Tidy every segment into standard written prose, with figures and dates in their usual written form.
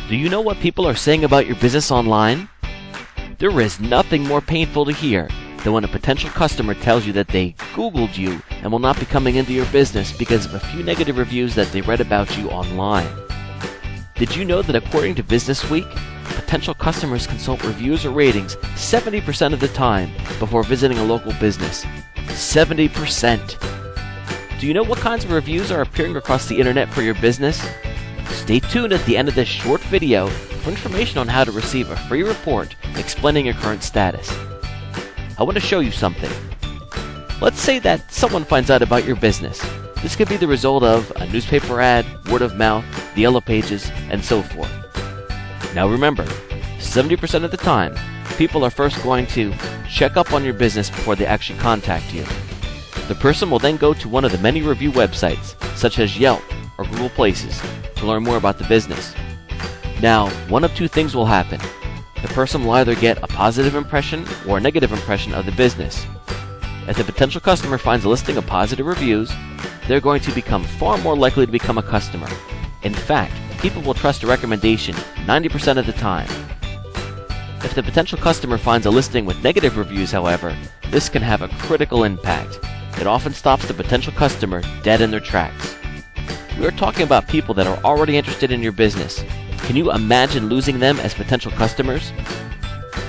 Do you know what people are saying about your business online? There is nothing more painful to hear than when a potential customer tells you that they Googled you and will not be coming into your business because of a few negative reviews that they read about you online. Did you know that according to Business Week, potential customers consult reviews or ratings 70% of the time before visiting a local business? 70%! Do you know what kinds of reviews are appearing across the internet for your business? Stay tuned at the end of this short video for information on how to receive a free report explaining your current status. I want to show you something. Let's say that someone finds out about your business. This could be the result of a newspaper ad, word of mouth, the yellow pages, and so forth. Now remember, 70% of the time, people are first going to check up on your business before they actually contact you. The person will then go to one of the many review websites, such as Yelp or Google Places, to learn more about the business. Now, one of two things will happen. The person will either get a positive impression or a negative impression of the business. If the potential customer finds a listing of positive reviews, they're going to become far more likely to become a customer. In fact, people will trust a recommendation 90% of the time. If the potential customer finds a listing with negative reviews, however, this can have a critical impact. It often stops the potential customer dead in their tracks. We are talking about people that are already interested in your business. Can you imagine losing them as potential customers?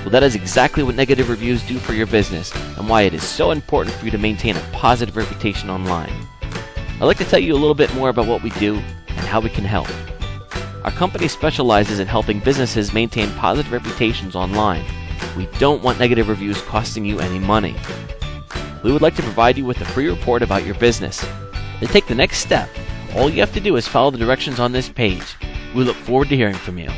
Well, that is exactly what negative reviews do for your business and why it is so important for you to maintain a positive reputation online. I'd like to tell you a little bit more about what we do and how we can help. Our company specializes in helping businesses maintain positive reputations online. We don't want negative reviews costing you any money. We would like to provide you with a free report about your business. To take the next step, all you have to do is follow the directions on this page. We look forward to hearing from you.